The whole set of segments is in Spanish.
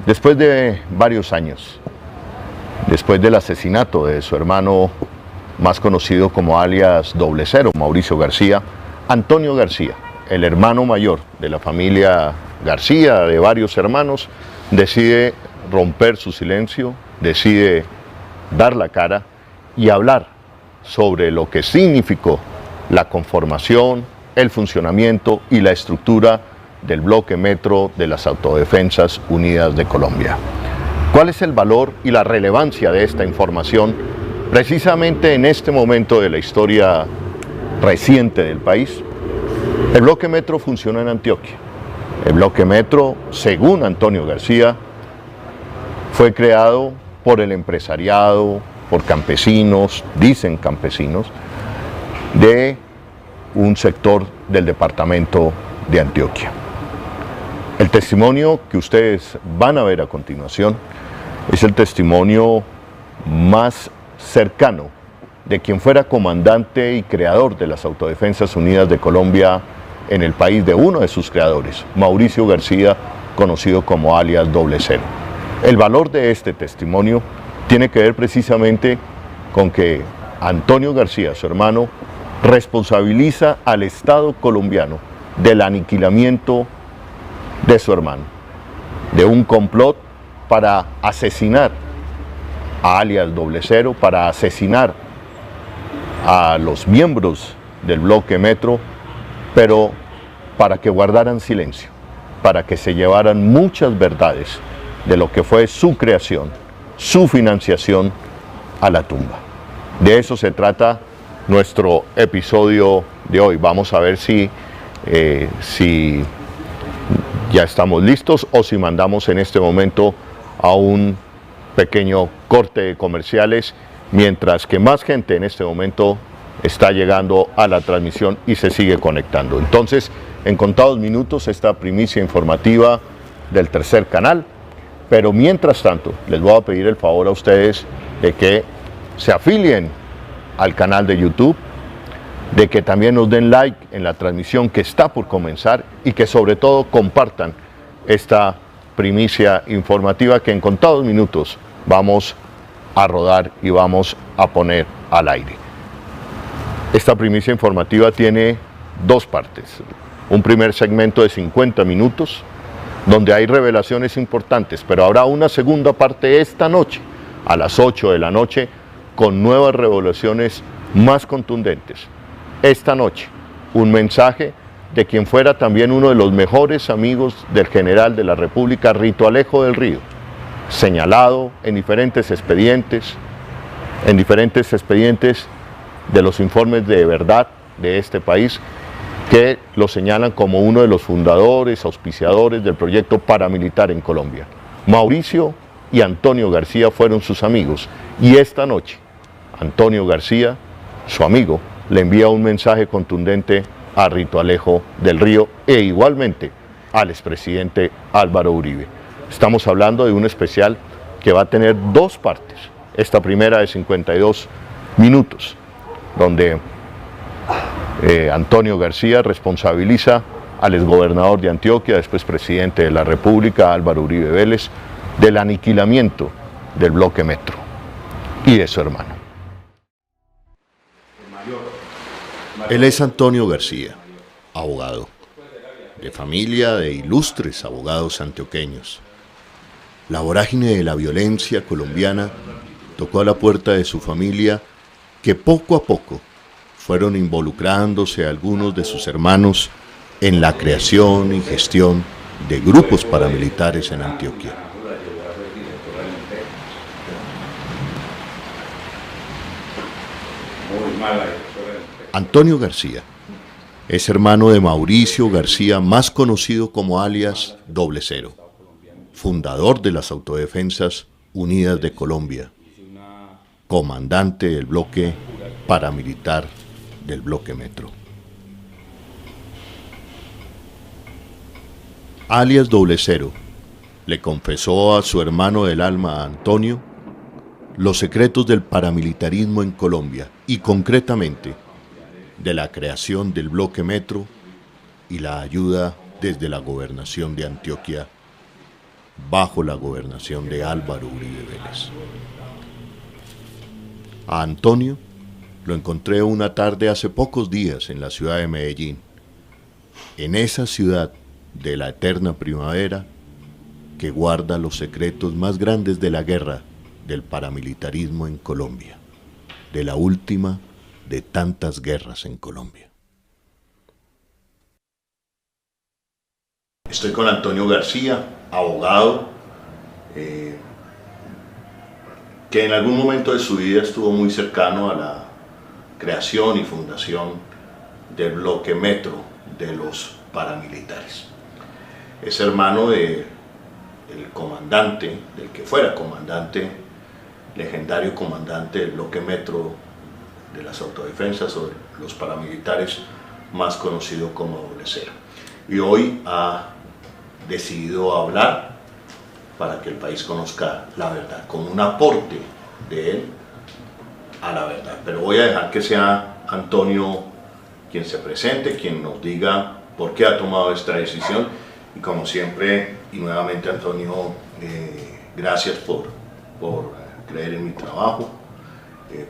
Después de varios años, después del asesinato de su hermano más conocido como alias Doble Cero, Mauricio García, Antonio García, el hermano mayor de la familia García, de varios hermanos, decide romper su silencio, decide dar la cara y hablar sobre lo que significó la conformación, el funcionamiento y la estructura del bloque metro de las Autodefensas Unidas de Colombia. ¿Cuál es el valor y la relevancia de esta información precisamente en este momento de la historia reciente del país? El bloque metro funciona en Antioquia. El bloque metro, según Antonio García, fue creado por el empresariado, por campesinos, dicen campesinos, de un sector del departamento de Antioquia. El testimonio que ustedes van a ver a continuación es el testimonio más cercano de quien fuera comandante y creador de las Autodefensas Unidas de Colombia en el país, de uno de sus creadores, Mauricio García, conocido como alias Doble Cero. El valor de este testimonio tiene que ver precisamente con que Antonio García, su hermano, responsabiliza al Estado colombiano del aniquilamiento de su hermano, de un complot para asesinar a alias Doble Cero, para asesinar a los miembros del bloque metro, pero para que guardaran silencio, para que se llevaran muchas verdades de lo que fue su creación, su financiación a la tumba. De eso se trata nuestro episodio de hoy. Vamos a ver si ya estamos listos o si mandamos en este momento a un pequeño corte de comerciales, mientras que más gente en este momento está llegando a la transmisión y se sigue conectando. Entonces, en contados minutos, esta primicia informativa del tercer canal, pero mientras tanto, les voy a pedir el favor a ustedes de que se afilien al canal de YouTube, de que también nos den like en la transmisión que está por comenzar y que sobre todo compartan esta primicia informativa que en contados minutos vamos a rodar y vamos a poner al aire. Esta primicia informativa tiene dos partes. Un primer segmento de 50 minutos, donde hay revelaciones importantes, pero habrá una segunda parte esta noche, a las 8 de la noche, con nuevas revelaciones más contundentes. Esta noche, un mensaje de quien fuera también uno de los mejores amigos del general de la República, Rito Alejo del Río, señalado en diferentes expedientes de los informes de verdad de este país, que lo señalan como uno de los fundadores, auspiciadores del proyecto paramilitar en Colombia. Mauricio y Antonio García fueron sus amigos, y esta noche Antonio García, su amigo, le envía un mensaje contundente a Rito Alejo del Río e igualmente al expresidente Álvaro Uribe. Estamos hablando de un especial que va a tener dos partes. Esta primera de 52 minutos, donde Antonio García responsabiliza al exgobernador de Antioquia, después presidente de la República, Álvaro Uribe Vélez, del aniquilamiento del bloque metro y de su hermano. Él es Antonio García, abogado, de familia de ilustres abogados antioqueños. La vorágine de la violencia colombiana tocó a la puerta de su familia, que poco a poco fueron involucrándose algunos de sus hermanos en la creación y gestión de grupos paramilitares en Antioquia. Antonio García es hermano de Mauricio García, más conocido como alias Doble Cero, fundador de las Autodefensas Unidas de Colombia, comandante del bloque paramilitar del bloque metro. Alias Doble Cero le confesó a su hermano del alma, Antonio, los secretos del paramilitarismo en Colombia y concretamente de la creación del bloque metro y la ayuda desde la gobernación de Antioquia bajo la gobernación de Álvaro Uribe Vélez. A Antonio lo encontré una tarde hace pocos días en la ciudad de Medellín, en esa ciudad de la eterna primavera que guarda los secretos más grandes de la guerra del paramilitarismo en Colombia, de la última de tantas guerras en Colombia. Estoy con Antonio García, abogado, que en algún momento de su vida estuvo muy cercano a la creación y fundación del bloque Metro de los paramilitares. Es hermano del comandante, del que fuera comandante, legendario comandante del bloque Metro de las autodefensas o de los paramilitares, más conocido como Doble Cero. Y hoy ha decidido hablar para que el país conozca la verdad, con un aporte de él a la verdad. Pero voy a dejar que sea Antonio quien se presente, quien nos diga por qué ha tomado esta decisión. Y como siempre, y nuevamente Antonio, gracias por creer en mi trabajo,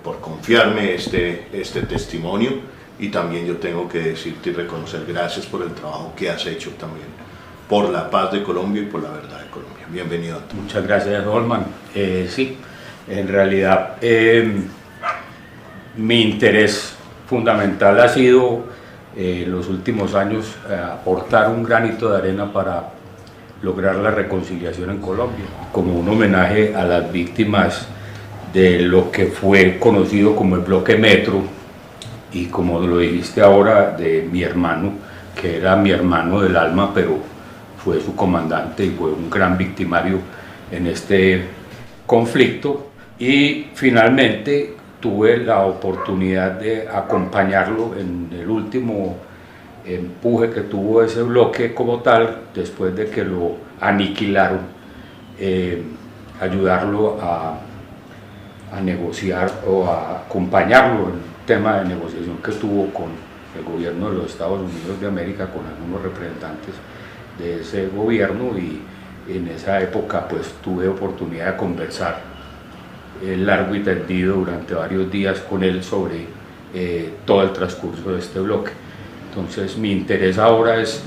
por confiarme este testimonio, y también yo tengo que decirte y reconocer gracias por el trabajo que has hecho también por la paz de Colombia y por la verdad de Colombia. Bienvenido, Antonio. Muchas gracias, Holman. Sí, en realidad mi interés fundamental ha sido los últimos años aportar un granito de arena para lograr la reconciliación en Colombia, como un homenaje a las víctimas de lo que fue conocido como el bloque Metro, y como lo dijiste ahora, de mi hermano, que era mi hermano del alma, pero fue su comandante y fue un gran victimario en este conflicto. Y finalmente tuve la oportunidad de acompañarlo en el último empuje que tuvo ese bloque como tal, después de que lo aniquilaron, ayudarlo a negociar o a acompañarlo en el tema de negociación que tuvo con el gobierno de los Estados Unidos de América, con algunos representantes de ese gobierno, y en esa época pues tuve oportunidad de conversar largo y tendido durante varios días con él sobre todo el transcurso de este bloque. Entonces mi interés ahora es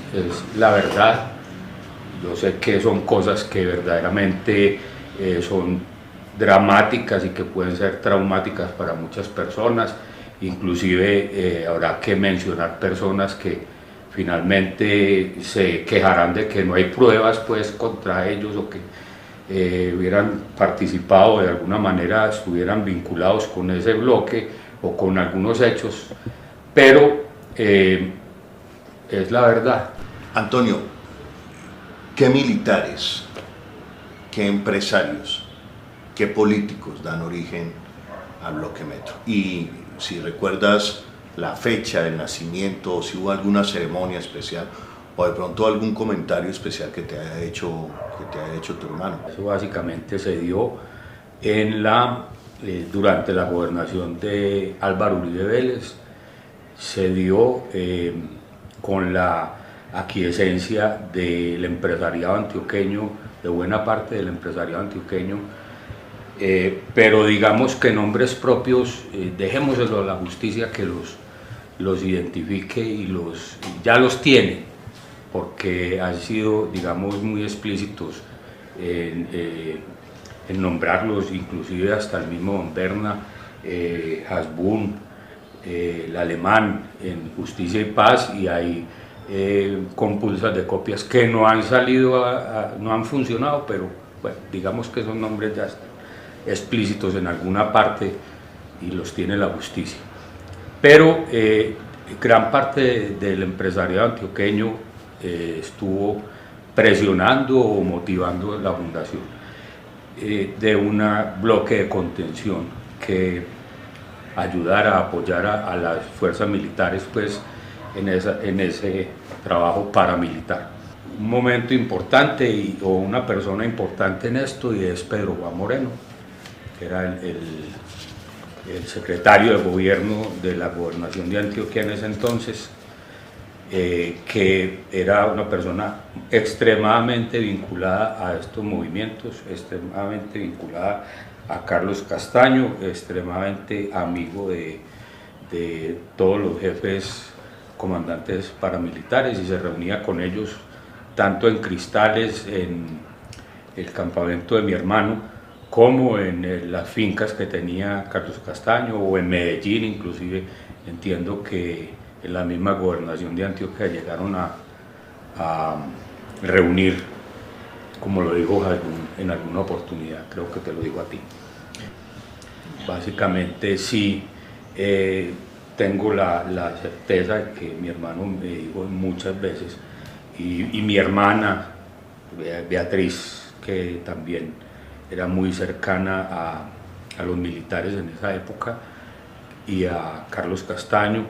la verdad. Yo sé que son cosas que verdaderamente son dramáticas y que pueden ser traumáticas para muchas personas, inclusive habrá que mencionar personas que finalmente se quejarán de que no hay pruebas pues contra ellos, o que hubieran participado de alguna manera, estuvieran vinculados con ese bloque o con algunos hechos, pero es la verdad. Antonio, ¿qué militares, qué empresarios, qué políticos dan origen al bloque Metro? Y si recuerdas la fecha del nacimiento, o si hubo alguna ceremonia especial, o de pronto algún comentario especial que te haya hecho tu hermano. Eso básicamente se dio durante la gobernación de Álvaro Uribe Vélez, se dio con la aquiescencia del empresariado antioqueño, de buena parte del empresariado antioqueño, pero digamos que nombres propios, dejémoselo a la justicia que los identifique y ya los tiene, porque han sido, digamos, muy explícitos en nombrarlos, inclusive hasta el mismo Don Berna, Hasbún, el Alemán, en Justicia y Paz, y hay compulsas de copias que no han salido, no han funcionado, pero bueno, digamos que esos nombres ya están explícitos en alguna parte y los tiene la justicia. Pero gran parte del empresariado antioqueño estuvo presionando o motivando la fundación de un bloque de contención que ayudara a apoyar a las fuerzas militares pues en ese trabajo paramilitar. Un momento importante o una persona importante en esto, y es Pedro Juan Moreno, que era el secretario de gobierno de la gobernación de Antioquia en ese entonces, que era una persona extremadamente vinculada a estos movimientos, extremadamente vinculada a Carlos Castaño, extremadamente amigo de todos los jefes comandantes paramilitares, y se reunía con ellos tanto en Cristales, en el campamento de mi hermano, como en las fincas que tenía Carlos Castaño, o en Medellín. Inclusive entiendo que en la misma gobernación de Antioquia llegaron a reunir, como lo dijo en alguna oportunidad, creo que te lo digo a ti. Básicamente sí, tengo la certeza de que mi hermano me dijo muchas veces, y mi hermana Beatriz, que también era muy cercana a los militares en esa época, y a Carlos Castaño,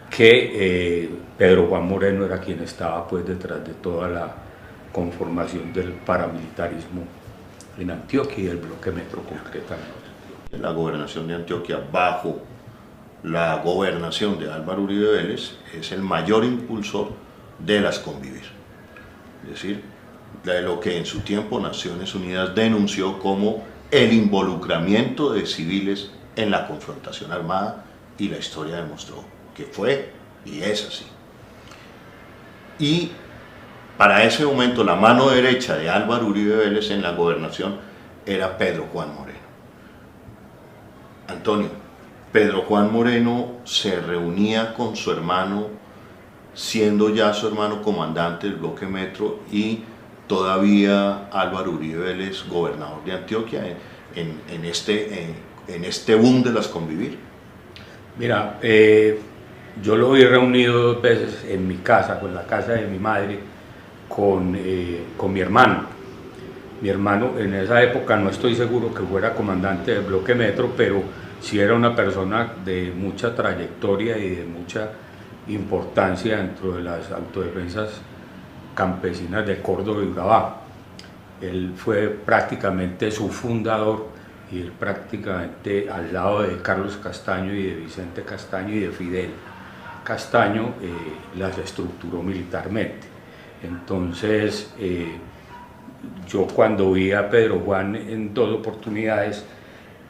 que Pedro Juan Moreno era quien estaba pues detrás de toda la conformación del paramilitarismo en Antioquia y del bloque metro concretamente. La gobernación de Antioquia, bajo la gobernación de Álvaro Uribe Vélez, es el mayor impulsor de las convivir. Es decir, de lo que en su tiempo Naciones Unidas denunció como el involucramiento de civiles en la confrontación armada, y la historia demostró que fue y es así. Y para ese momento la mano derecha de Álvaro Uribe Vélez en la gobernación era Pedro Juan Moreno. Antonio, Pedro Juan Moreno se reunía con su hermano, siendo ya su hermano comandante del bloque metro, y todavía Álvaro Uribe Vélez gobernador de Antioquia en este boom de las convivir. Mira, yo lo vi reunido 2 veces en mi casa, con la casa de mi madre, con mi hermano. Mi hermano en esa época no estoy seguro que fuera comandante del bloque metro, pero sí era una persona de mucha trayectoria y de mucha importancia dentro de las autodefensas campesinas de Córdoba y Urabá. Él fue prácticamente su fundador, y él prácticamente al lado de Carlos Castaño y de Vicente Castaño y de Fidel Castaño las estructuró militarmente. Entonces yo cuando vi a Pedro Juan en 2 oportunidades,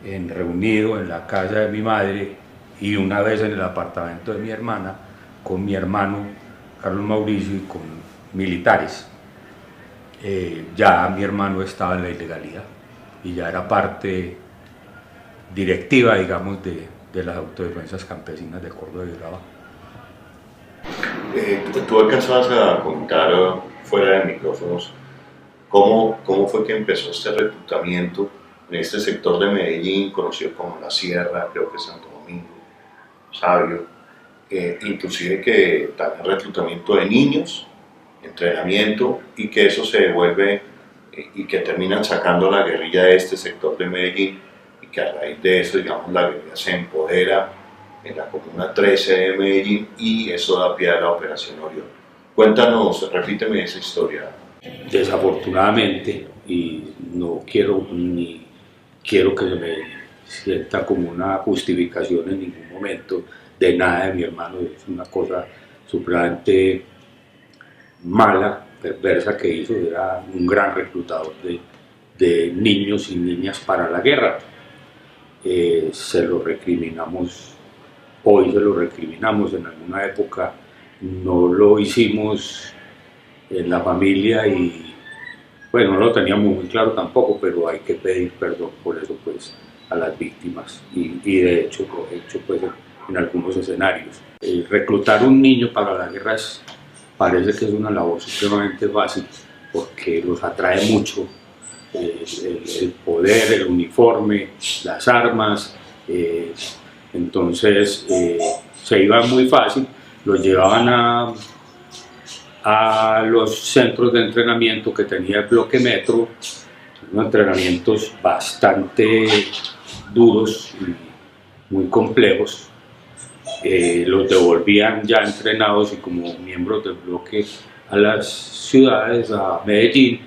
reunido en la casa de mi madre y una vez en el apartamento de mi hermana, con mi hermano Carlos Mauricio y con militares, ya mi hermano estaba en la ilegalidad y ya era parte directiva, digamos, de las autodefensas campesinas de Córdoba y Urabá. Tú alcanzabas a contar fuera de micrófonos cómo fue que empezó este reclutamiento en este sector de Medellín, conocido como La Sierra, creo que Santo Domingo, Sabio, inclusive que también reclutamiento de niños, entrenamiento, y que eso se devuelve y que terminan sacando la guerrilla de este sector de Medellín, y que a raíz de eso, digamos, la guerrilla se empodera en la Comuna 13 de Medellín, y eso da pie a la Operación Orión. Cuéntanos, repíteme esa historia. Desafortunadamente, y no quiero ni quiero que se me sienta como una justificación en ningún momento de nada de mi hermano, es una cosa supremamente mala, perversa que hizo. Era un gran reclutador de niños y niñas para la guerra. Se lo recriminamos, hoy se lo recriminamos, en alguna época no lo hicimos en la familia y bueno, no lo teníamos muy claro tampoco, pero hay que pedir perdón por eso pues a las víctimas, y de hecho lo he hecho pues en algunos escenarios. Reclutar un niño para la guerra parece que es una labor supremamente fácil, porque los atrae mucho el poder, el uniforme, las armas, entonces se iba muy fácil, los llevaban a los centros de entrenamiento que tenía el bloque metro, unos entrenamientos bastante duros y muy complejos. Los devolvían ya entrenados y como miembros del bloque a las ciudades, a Medellín,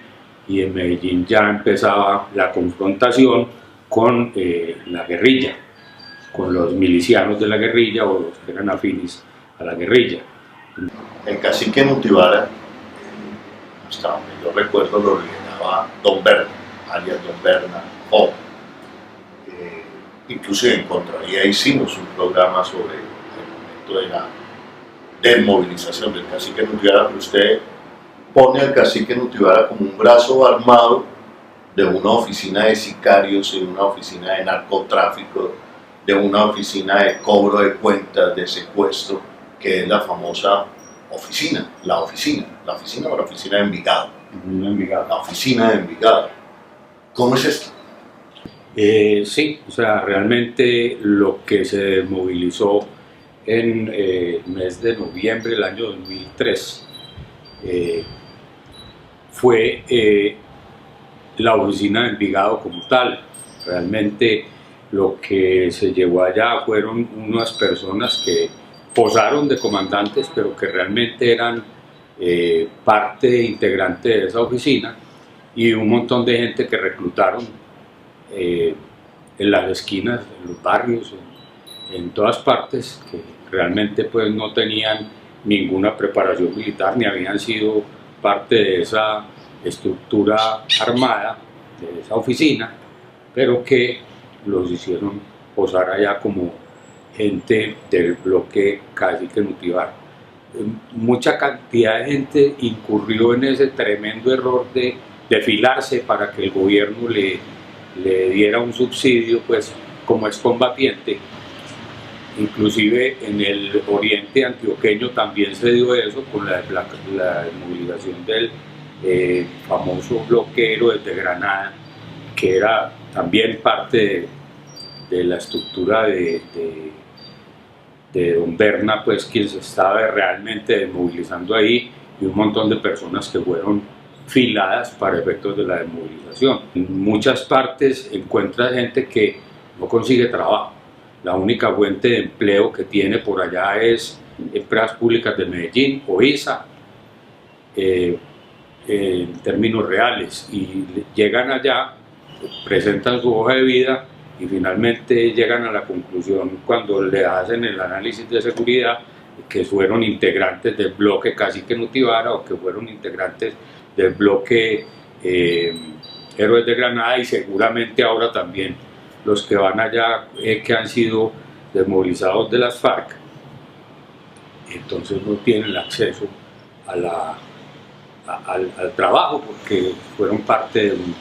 y en Medellín ya empezaba la confrontación con la guerrilla, con los milicianos de la guerrilla o los que eran afines a la guerrilla. El cacique Nutibara, hasta donde yo recuerdo, lo lideraba Don Berna, alias Don Berna Joven. Inclusive en Contravía hicimos un programa sobre el momento de la desmovilización del cacique Nutibara, pero usted pone al cacique Nutibara como un brazo armado de una oficina de sicarios, de una oficina de narcotráfico, de una oficina de cobro de cuentas, de secuestro, que es la famosa oficina o la oficina de Envigado. La oficina de Envigado. ¿Cómo es esto? Sí, o sea, realmente lo que se desmovilizó en el mes de noviembre del año 2003 fue la oficina de Envigado como tal. Realmente lo que se llevó allá fueron unas personas que posaron de comandantes, pero que realmente eran parte integrante de esa oficina, y un montón de gente que reclutaron en las esquinas, en los barrios, en todas partes, que realmente pues no tenían ninguna preparación militar ni habían sido parte de esa estructura armada, de esa oficina, pero que los hicieron posar allá como gente del bloque Cacique Nutibara. Mucha cantidad de gente incurrió en ese tremendo error de filarse para que el gobierno le diera un subsidio, pues como excombatiente. Inclusive en el oriente antioqueño también se dio eso con la desmovilización del famoso bloqueo desde Granada, que era también parte de la estructura de Don Berna, pues quien se estaba realmente desmovilizando ahí, y un montón de personas que fueron filadas para efectos de la desmovilización. En muchas partes encuentra gente que no consigue trabajo. La única fuente de empleo que tiene por allá es Empresas Públicas de Medellín o ISA, en términos reales, y llegan allá, presentan su hoja de vida y finalmente llegan a la conclusión, cuando le hacen el análisis de seguridad, que fueron integrantes del bloque Cacique Nutibara o que fueron integrantes del bloque Héroes de Granada, y seguramente ahora también los que van allá que han sido desmovilizados de las FARC. Entonces no tienen acceso al trabajo porque fueron parte de un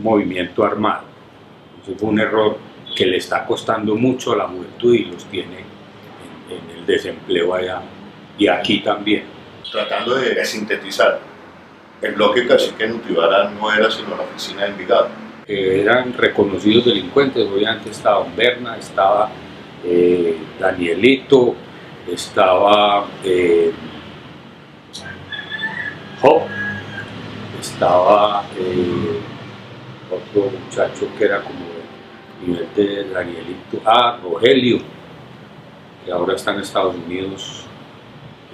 movimiento armado. Entonces fue un error que le está costando mucho a la juventud y los tiene en el desempleo allá y aquí también. Tratando de sintetizar, el bloque Cacique Nutibara no era sino la oficina de Envigado. Eran reconocidos delincuentes. Obviamente estaba Don Berna, estaba Danielito, estaba Job, estaba otro muchacho que era como del nivel de Danielito, Rogelio, que ahora está en Estados Unidos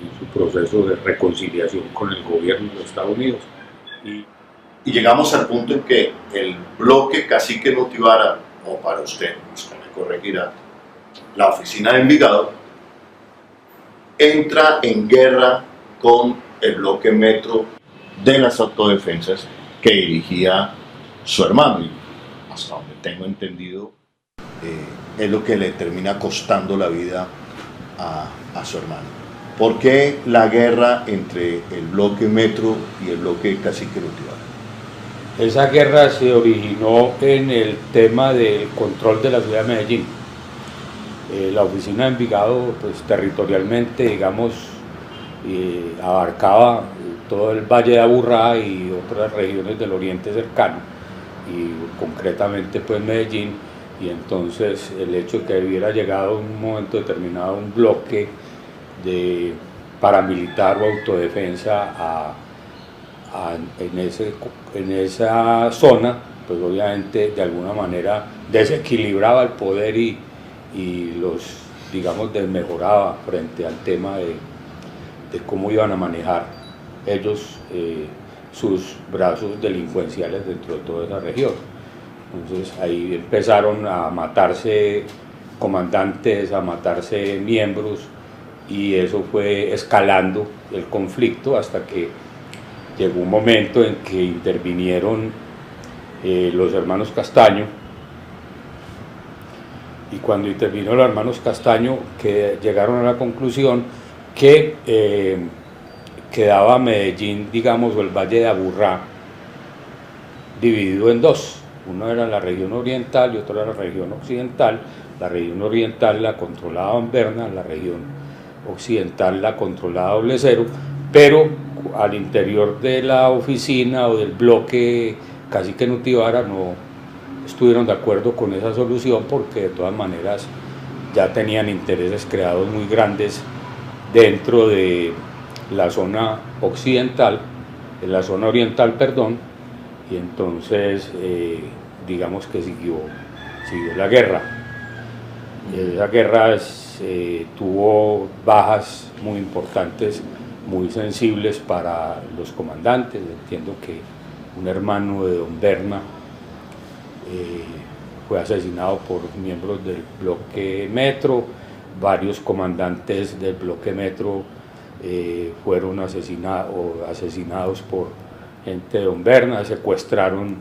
en su proceso de reconciliación con el gobierno de Estados Unidos. Y llegamos al punto en que el bloque Cacique Nutibara, o para usted me corregirá, la oficina de Envigado, entra en guerra con el bloque Metro de las autodefensas que dirigía su hermano, y hasta donde tengo entendido es lo que le termina costando la vida a su hermano. ¿Por qué la guerra entre el bloque Metro y el bloque Cacique Nutibara? Esa guerra se originó en el tema del control de la ciudad de Medellín. La oficina de Envigado, pues territorialmente, digamos, abarcaba todo el Valle de Aburrá y otras regiones del oriente cercano, y concretamente pues Medellín, y entonces el hecho de que hubiera llegado en un momento determinado un bloque de paramilitar o autodefensa en esa zona, pues obviamente de alguna manera desequilibraba el poder y los, digamos, desmejoraba frente al tema de cómo iban a manejar ellos sus brazos delincuenciales dentro de toda esa región. Entonces ahí empezaron a matarse comandantes, a matarse miembros, y eso fue escalando el conflicto hasta que llegó un momento en que intervinieron los hermanos Castaño, y cuando intervino los hermanos Castaño, que llegaron a la conclusión que quedaba Medellín, digamos, o el Valle de Aburrá, dividido en dos. Uno era la región oriental y otro era la región occidental. La región oriental la controlaba Amberna, la región occidental la controlaba Doble Cero, pero al interior de la oficina o del bloque Cacique Nutibara no estuvieron de acuerdo con esa solución, porque de todas maneras ya tenían intereses creados muy grandes dentro de la zona occidental, en la zona oriental, perdón, y entonces digamos que siguió la guerra. Esa guerra tuvo bajas muy importantes, muy sensibles para los comandantes. Entiendo que un hermano de don Berna fue asesinado por miembros del bloque Metro, varios comandantes del bloque Metro fueron asesinados por gente de don Berna, secuestraron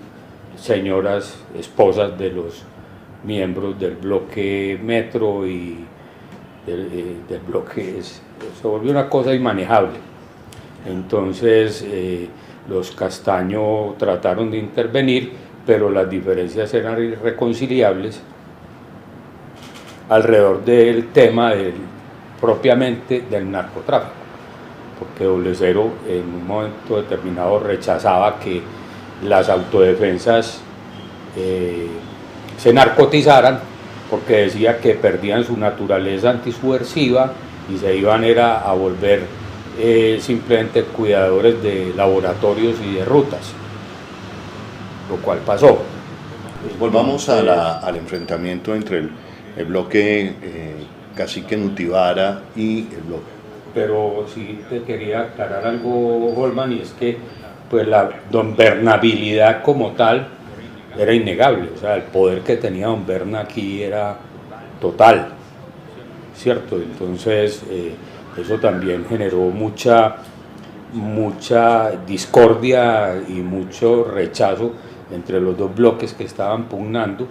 señoras, esposas de los miembros del bloque Metro, y del bloque se volvió una cosa inmanejable. Entonces los Castaño trataron de intervenir, pero las diferencias eran irreconciliables alrededor del tema propiamente del narcotráfico, porque Doble Cero en un momento determinado rechazaba que las autodefensas se narcotizaran, porque decía que perdían su naturaleza antisubversiva y se iban a volver simplemente cuidadores de laboratorios y de rutas, lo cual pasó. Volvamos al enfrentamiento entre el bloque Cacique Nutibara y el bloque. Pero sí te quería aclarar algo, Holman, y es que pues la donbernabilidad como tal era innegable. O sea, el poder que tenía don Berna aquí era total, ¿cierto? Entonces eso también generó mucha discordia y mucho rechazo entre los dos bloques que estaban pugnando,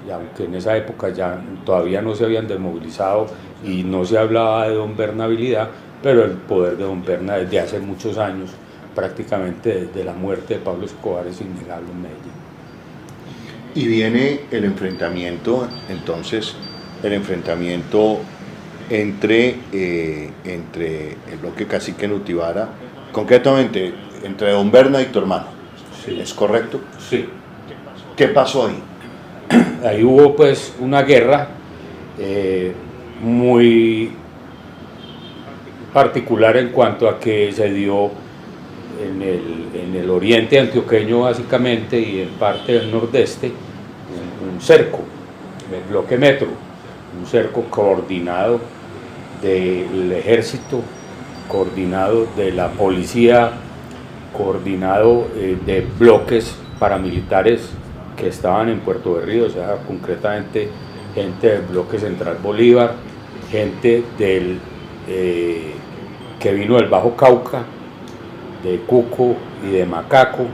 y aunque en esa época ya todavía no se habían desmovilizado y no se hablaba de donbernabilidad, pero el poder de don Berna desde hace muchos años, prácticamente desde la muerte de Pablo Escobar, es innegable en Medellín. Y viene el enfrentamiento, entonces, entre el bloque Cacique Nutibara, concretamente entre don Berna y tu hermano. Sí. ¿Es correcto? Sí. ¿Qué pasó ahí? Ahí hubo pues una guerra muy particular en cuanto a que se dio en el oriente antioqueño básicamente, y en parte del nordeste, un cerco del bloque Metro, un cerco coordinado del ejército, coordinado de la policía, coordinado de bloques paramilitares que estaban en Puerto Berrío, o sea, concretamente gente del bloque Central Bolívar, gente que vino del Bajo Cauca, de Cuco y de Macaco,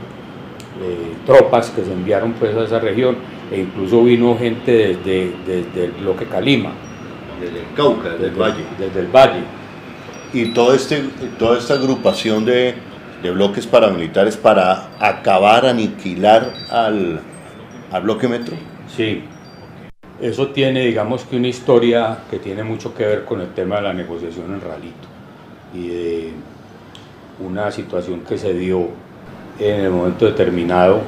tropas que se enviaron pues a esa región, e incluso vino gente desde el bloque Calima. Desde el Cauca, desde el Valle. Desde el Valle. Y toda esta agrupación de bloques paramilitares para acabar, aniquilar al bloque Metro. Sí, eso tiene, digamos, que una historia que tiene mucho que ver con el tema de la negociación en Ralito y de una situación que se dio en el momento determinado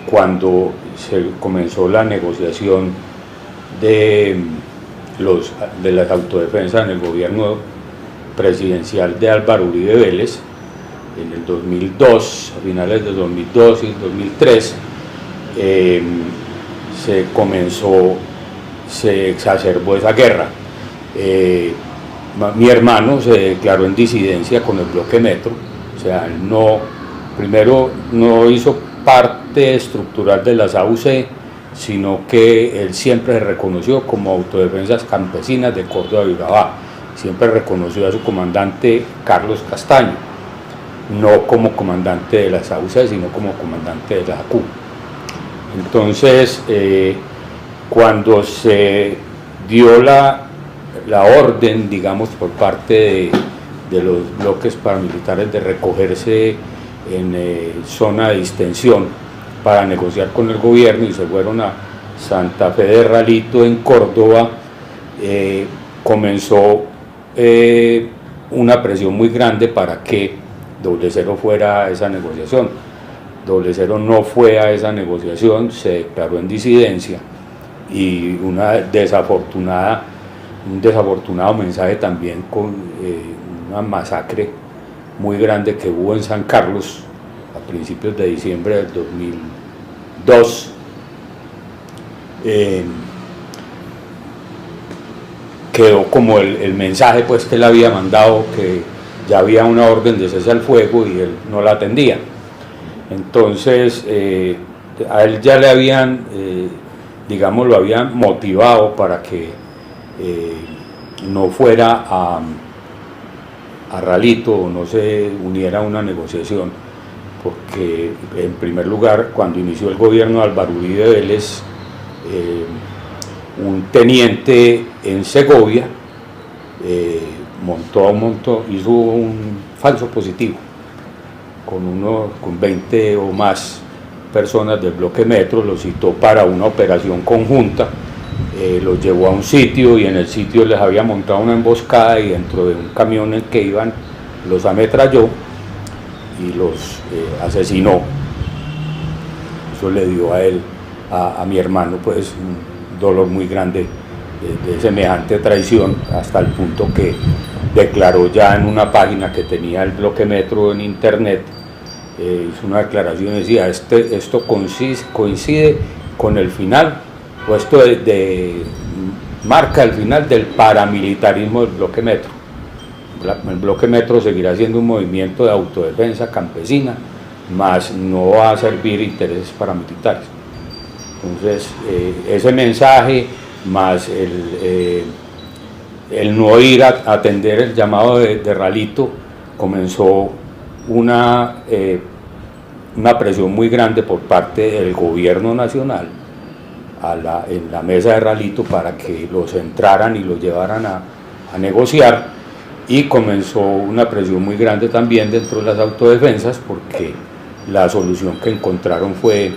cuando se comenzó la negociación de las autodefensas en el gobierno presidencial de Álvaro Uribe Vélez en el 2002, a finales del 2002 y el 2003. Se exacerbó esa guerra. Mi hermano se declaró en disidencia con el bloque Metro, o sea, primero no hizo parte estructural de las AUC, sino que él siempre se reconoció como autodefensas campesinas de Córdoba y Urabá, siempre reconoció a su comandante Carlos Castaño, no como comandante de la SAUC, sino como comandante de la JACU. Entonces, cuando se dio la orden, digamos, por parte de los bloques paramilitares de recogerse en zona de distensión para negociar con el gobierno y se fueron a Santa Fe de Ralito en Córdoba, comenzó una presión muy grande para que Doble Cero fuera a esa negociación. Doble Cero no fue a esa negociación, se declaró en disidencia y un desafortunado mensaje también con una masacre muy grande que hubo en San Carlos a principios de diciembre del 2002. Quedó como el mensaje pues que él había mandado, que ya había una orden de cese al fuego y él no la atendía. Entonces a él ya le habían, digamos, lo habían motivado para que no fuera a Ralito o no se uniera a una negociación, porque en primer lugar, cuando inició el gobierno de Álvaro Uribe Vélez, un teniente en Segovia hizo un falso positivo con 20 o más personas del bloque Metro, los citó para una operación conjunta, los llevó a un sitio y en el sitio les había montado una emboscada y dentro de un camión en que iban los ametralló y los asesinó. Eso le dio a él, a mi hermano, pues un dolor muy grande de semejante traición, hasta el punto que declaró ya en una página que tenía el bloque Metro en internet, hizo una declaración y decía: esto coincide con el final, o esto marca el final del paramilitarismo del bloque Metro. El bloque Metro seguirá siendo un movimiento de autodefensa campesina, mas no va a servir intereses paramilitares. Entonces, ese mensaje, más el no ir a atender el llamado de Ralito, comenzó una presión muy grande por parte del gobierno nacional en la mesa de Ralito para que los entraran y los llevaran a negociar, y comenzó una presión muy grande también dentro de las autodefensas, porque la solución que encontraron fue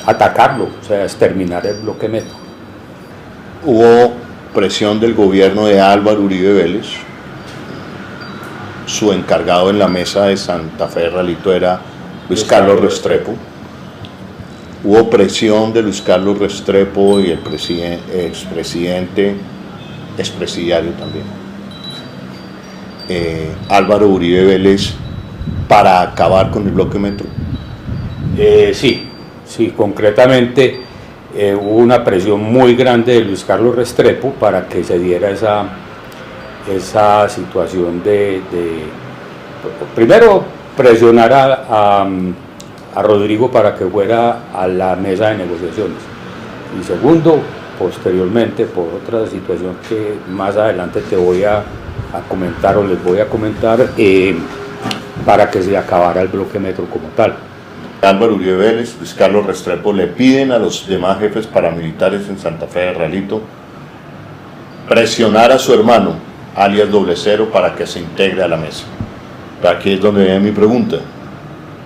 atacarlo, o sea, exterminar el bloque Metro. Hubo presión del gobierno de Álvaro Uribe Vélez. Su encargado en la mesa de Santa Fe de Ralito era Luis Carlos Restrepo. Hubo presión de Luis Carlos Restrepo y el expresidiario también, Álvaro Uribe Vélez, para acabar con el bloque Metro. Sí, concretamente hubo una presión muy grande de Luis Carlos Restrepo para que se diera esa situación de primero presionar a Rodrigo para que fuera a la mesa de negociaciones, y segundo, posteriormente, por otra situación que más adelante te voy a comentar o les voy a comentar, para que se acabara el bloque Metro como tal. Álvaro Uribe Vélez, Luis Carlos Restrepo le piden a los demás jefes paramilitares en Santa Fe de Ralito presionar a su hermano, alias Doble Cero, para que se integre a la mesa. Aquí es donde viene mi pregunta.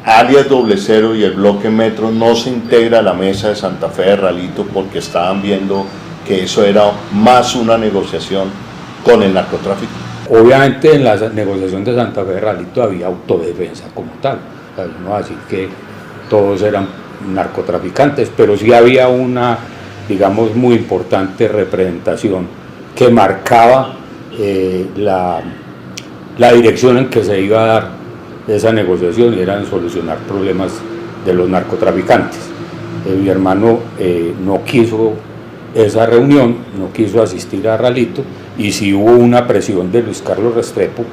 Alias Doble Cero y el bloque Metro no se integra a la mesa de Santa Fe de Ralito porque estaban viendo que eso era más una negociación con el narcotráfico. Obviamente en la negociación de Santa Fe de Ralito había autodefensa como tal, o sea, no así que todos eran narcotraficantes, pero sí había una, digamos, muy importante representación que marcaba la dirección en que se iba a dar esa negociación, y era en solucionar problemas de los narcotraficantes. Mi hermano no quiso esa reunión, no quiso asistir a Ralito, y si hubo una presión de Luis Carlos Restrepo.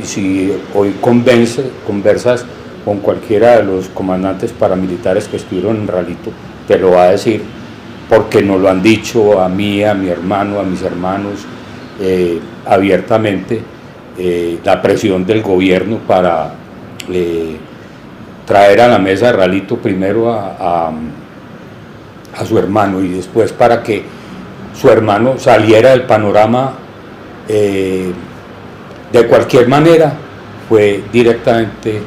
Si hoy conversas con cualquiera de los comandantes paramilitares que estuvieron en Ralito, te lo va a decir, porque nos lo han dicho a mí, a mi hermano, a mis hermanos, abiertamente la presión del gobierno para traer a la mesa de Ralito primero a su hermano y después para que su hermano saliera del panorama de cualquier manera, fue directamente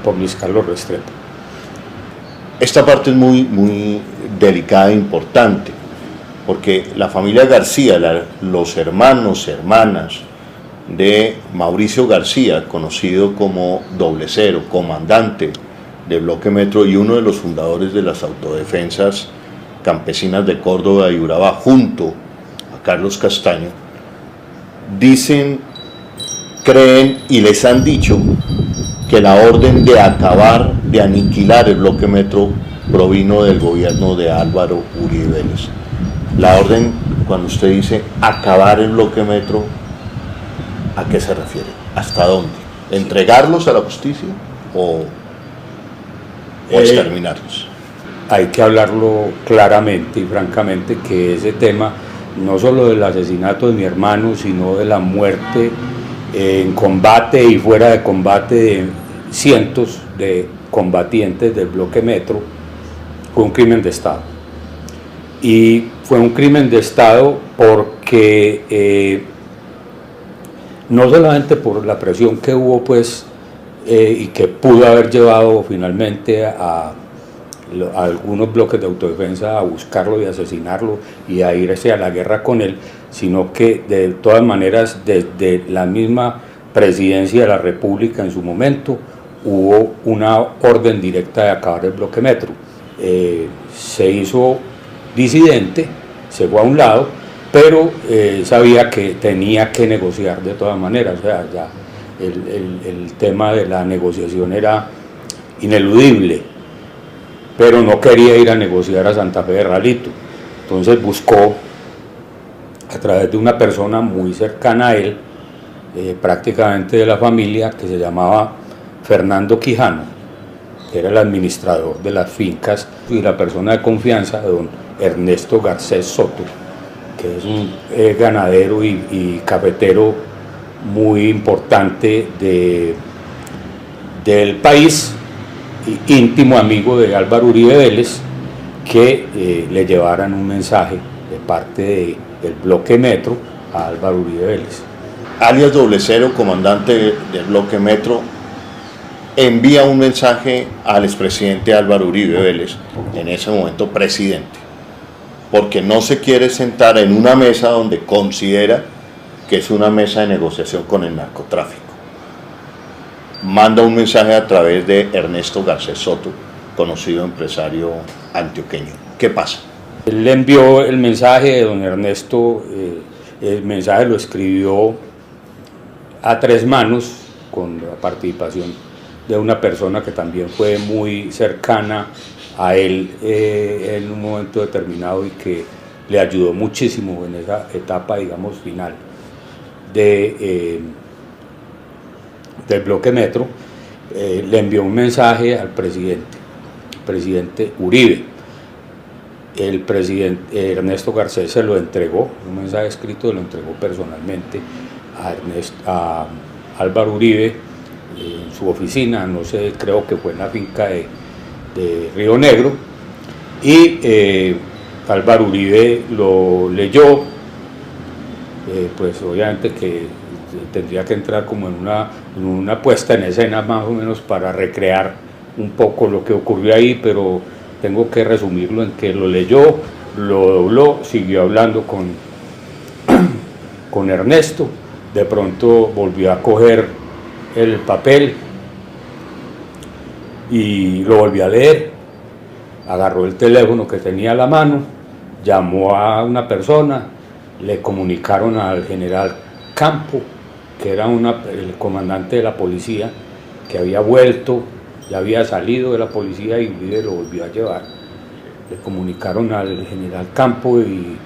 por Luis Carlos Restrepo. Esta parte es muy delicada e importante, porque la familia García, los hermanos, hermanas de Mauricio García, conocido como Doble Cero, comandante del Bloque Metro y uno de los fundadores de las autodefensas campesinas de Córdoba y Urabá, junto a Carlos Castaño, dicen, creen y les han dicho que la orden de acabar, de aniquilar el Bloque Metro provino del gobierno de Álvaro Uribe Vélez. La orden, cuando usted dice acabar el Bloque Metro, ¿a qué se refiere? ¿Hasta dónde? ¿Entregarlos a la justicia o exterminarlos? Hay que hablarlo claramente y francamente, que ese tema, no solo del asesinato de mi hermano, sino de la muerte en combate y fuera de combate de cientos de combatientes del Bloque Metro, fue un crimen de Estado. Y fue un crimen de Estado porque no solamente por la presión que hubo, pues, y que pudo haber llevado finalmente a algunos bloques de autodefensa a buscarlo y asesinarlo y a irse a la guerra con él, sino que de todas maneras desde la misma presidencia de la República en su momento hubo una orden directa de acabar el Bloque Metro. Se hizo disidente, se fue a un lado, pero sabía que tenía que negociar de todas maneras. O sea, ya el tema de la negociación era ineludible, pero no quería ir a negociar a Santa Fe de Ralito. Entonces buscó, a través de una persona muy cercana a él, prácticamente de la familia, que se llamaba Fernando Quijano, que era el administrador de las fincas y la persona de confianza de don Ernesto Garcés Soto, que es un ganadero y cafetero muy importante del país, íntimo amigo de Álvaro Uribe Vélez, que le llevaran un mensaje de parte del Bloque Metro a Álvaro Uribe Vélez. Alias Doble Cero, comandante del Bloque Metro, envía un mensaje al expresidente Álvaro Uribe Vélez, en ese momento presidente, porque no se quiere sentar en una mesa donde considera que es una mesa de negociación con el narcotráfico. Manda un mensaje a través de Ernesto Garcés Soto, conocido empresario antioqueño. ¿Qué pasa? Él le envió el mensaje de don Ernesto, el mensaje lo escribió a tres manos, con la participación de una persona que también fue muy cercana a él en un momento determinado y que le ayudó muchísimo en esa etapa, digamos, final del Bloque Metro. Le envió un mensaje al presidente Uribe. El presidente Ernesto Garcés se lo entregó, un mensaje escrito, lo entregó personalmente a Álvaro Uribe en su oficina, no sé, creo que fue en la finca de Río Negro, y Álvaro Uribe lo leyó, pues obviamente que tendría que entrar como en una puesta en escena más o menos para recrear un poco lo que ocurrió ahí, pero tengo que resumirlo en que lo leyó, lo dobló, siguió hablando con Ernesto, de pronto volvió a coger el papel y lo volvió a leer, agarró el teléfono que tenía a la mano, llamó a una persona, le comunicaron al general Campo, que era el comandante de la policía, que había vuelto, ya había salido de la policía y Uribe lo volvió a llevar. Le comunicaron al general Campo y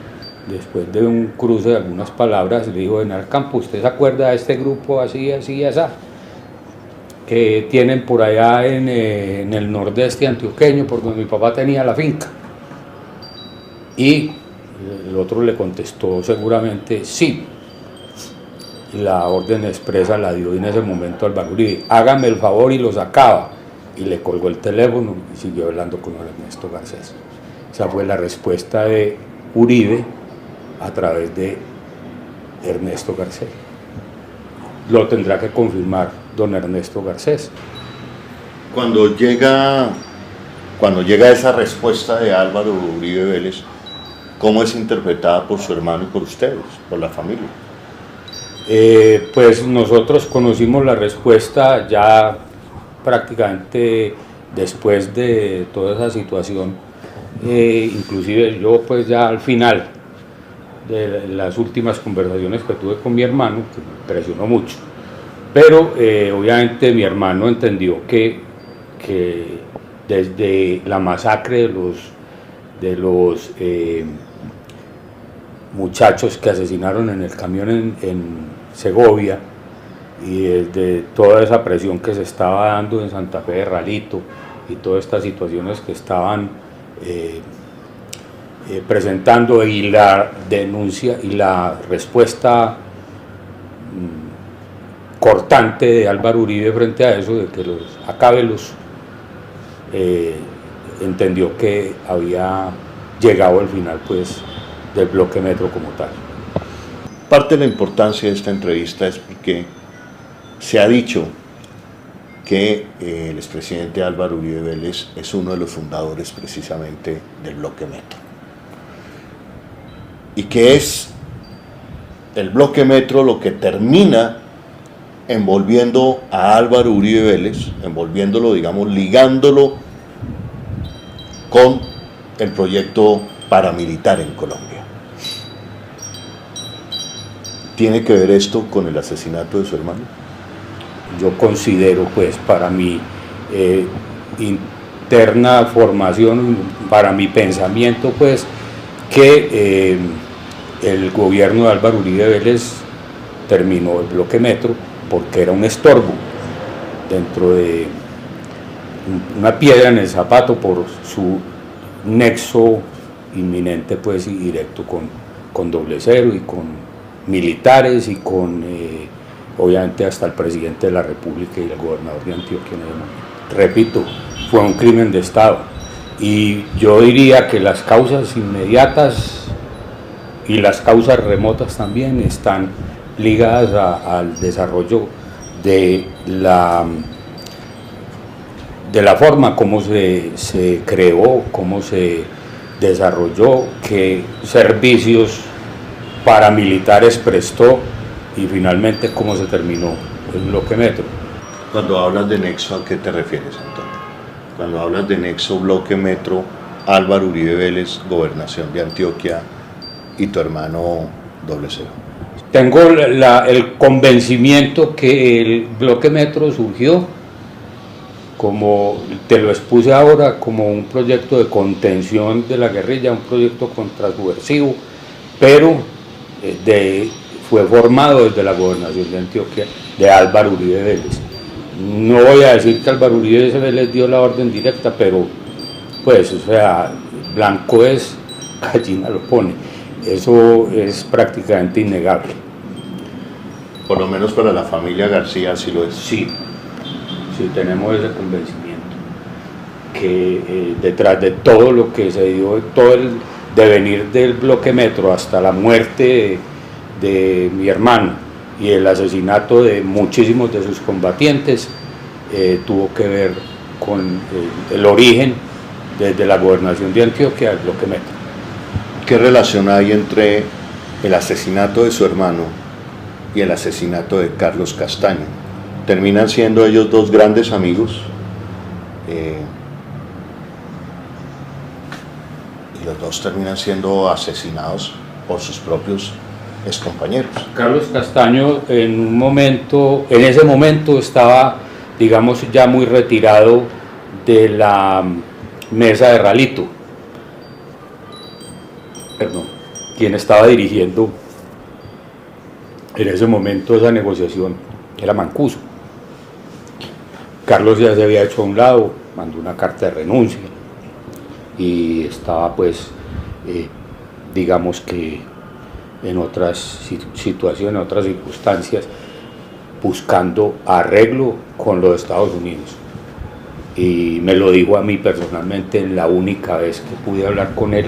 después de un cruce de algunas palabras le dijo: general Campo, ¿usted se acuerda de este grupo así, así, así, que tienen por allá en el nordeste antioqueño, por donde mi papá tenía la finca? Y el otro le contestó seguramente: sí, la orden expresa la dio en ese momento Álvaro Uribe: hágame el favor y lo sacaba, y le colgó el teléfono y siguió hablando con Ernesto Garcés. Esa fue la respuesta de Uribe a través de Ernesto Garcés. Lo tendrá que confirmar don Ernesto Garcés. Cuando llega esa respuesta de Álvaro Uribe Vélez, ¿cómo es interpretada por su hermano y por ustedes, por la familia? Pues nosotros conocimos la respuesta ya prácticamente después de toda esa situación, inclusive yo pues ya al final de las últimas conversaciones que tuve con mi hermano, que me impresionó mucho, pero obviamente mi hermano entendió que desde la masacre de los muchachos que asesinaron en el camión en Segovia, y desde toda esa presión que se estaba dando en Santa Fe de Ralito y todas estas situaciones que estaban presentando, y la denuncia y la respuesta cortante de Álvaro Uribe frente a eso, de que los acábelos, entendió que había llegado al final pues del bloque metro como tal. Parte de la importancia de esta entrevista es porque se ha dicho que el expresidente Álvaro Uribe Vélez es uno de los fundadores precisamente del bloque metro, y que es el bloque metro lo que termina envolviendo a Álvaro Uribe Vélez, envolviéndolo, digamos, ligándolo con el proyecto paramilitar en Colombia. ¿Tiene que ver esto con el asesinato de su hermano? Yo considero, pues, para mi interna formación, para mi pensamiento, pues, que el gobierno de Álvaro Uribe Vélez terminó el bloque metro porque era un estorbo dentro de una piedra en el zapato por su nexo inminente, pues, y directo con Doble Cero y con militares y con obviamente hasta el presidente de la República y el gobernador de Antioquia en ese momento. Repito, fue un crimen de Estado, y yo diría que las causas inmediatas y las causas remotas también están ligadas al desarrollo de la forma como se creó, cómo se desarrolló, qué servicios paramilitares prestó, y finalmente cómo se terminó el bloque metro. Cuando hablas de nexo, ¿a qué te refieres, Antonio? Cuando hablas de nexo, bloque metro, Álvaro Uribe Vélez, gobernación de Antioquia, y tu hermano Doble Cero. Tengo el convencimiento que el bloque metro surgió, como te lo expuse ahora, como un proyecto de contención de la guerrilla, un proyecto contrasubversivo, pero fue formado desde la gobernación de Antioquia de Álvaro Uribe Vélez. No voy a decir que Álvaro Uribe Vélez dio la orden directa, pero pues, o sea, blanco es, gallina lo pone. Eso es prácticamente innegable. Por lo menos para la familia García así lo es. Sí, tenemos ese convencimiento, que detrás de todo lo que se dio, todo el devenir del bloque metro hasta la muerte de mi hermano y el asesinato de muchísimos de sus combatientes, tuvo que ver con el origen desde la gobernación de Antioquia al bloque metro. ¿Qué relación hay entre el asesinato de su hermano y el asesinato de Carlos Castaño? ¿Terminan siendo ellos dos grandes amigos? Y los dos terminan siendo asesinados por sus propios excompañeros. Carlos Castaño en ese momento estaba, digamos, ya muy retirado de la mesa de Ralito. Perdón, quien estaba dirigiendo en ese momento esa negociación era Mancuso. Carlos ya se había hecho a un lado, mandó una carta de renuncia y estaba, pues, digamos que en otras situaciones, en otras circunstancias, buscando arreglo con los Estados Unidos. Y me lo dijo a mí personalmente la única vez que pude hablar con él.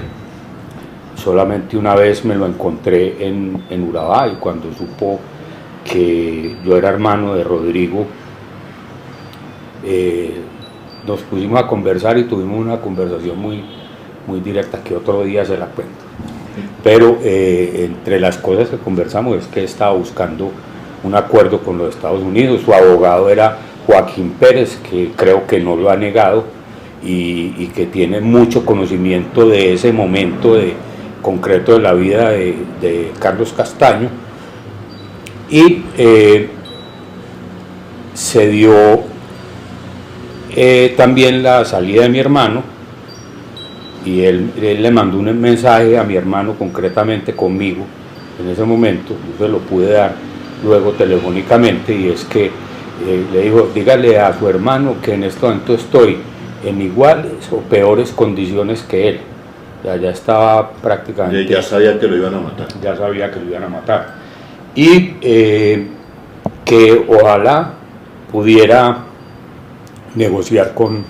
Solamente una vez me lo encontré en Urabá, y cuando supo que yo era hermano de Rodrigo, nos pusimos a conversar y tuvimos una conversación muy directa que otro día se la cuento. Pero entre las cosas que conversamos es que estaba buscando un acuerdo con los Estados Unidos. Su abogado era Joaquín Pérez, que creo que no lo ha negado y que tiene mucho conocimiento de ese momento concreto de la vida de Carlos Castaño. Y se dio también la salida de mi hermano, y él le mandó un mensaje a mi hermano concretamente conmigo en ese momento. Yo se lo pude dar luego telefónicamente, y es que le dijo: dígale a su hermano que en este momento estoy en iguales o peores condiciones que él. Ya estaba prácticamente... Ya sabía que lo iban a matar. Ya sabía que lo iban a matar. Y que ojalá pudiera negociar con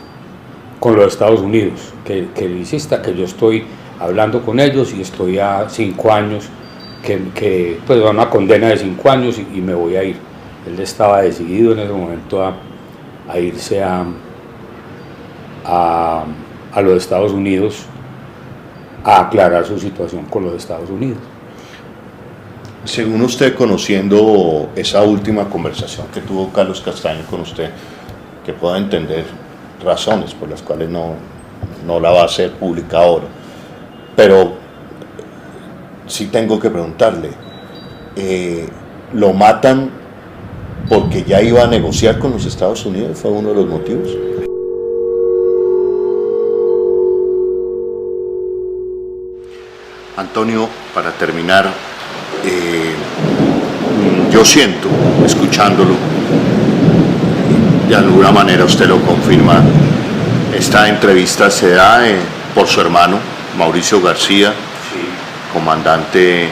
los Estados Unidos, que le insista que yo estoy hablando con ellos y estoy a 5 años, que pues da una condena de 5 años y me voy a ir. Él estaba decidido en ese momento a irse a los Estados Unidos, a aclarar su situación con los Estados Unidos. Según usted, conociendo esa última conversación que tuvo Carlos Castaño con usted, que pueda entender razones por las cuales no la va a hacer pública ahora, pero sí tengo que preguntarle, ¿lo matan porque ya iba a negociar con los Estados Unidos? ¿Fue uno de los motivos? Antonio, para terminar, yo siento, escuchándolo, de alguna manera usted lo confirma, esta entrevista se da por su hermano, Mauricio García, comandante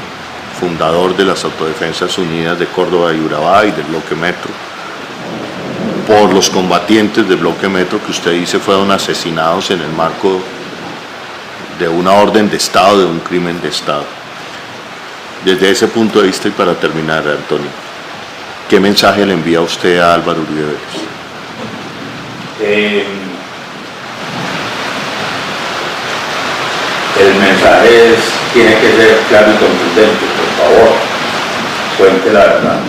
fundador de las Autodefensas Unidas de Córdoba y Urabá y del Bloque Metro, por los combatientes del Bloque Metro que usted dice fueron asesinados en el marco de una orden de Estado, de un crimen de Estado. Desde ese punto de vista, y para terminar, Antonio, ¿qué mensaje le envía usted a Álvaro Uribe Vélez? El mensaje tiene que ser claro y contundente. Por favor, cuente la verdad.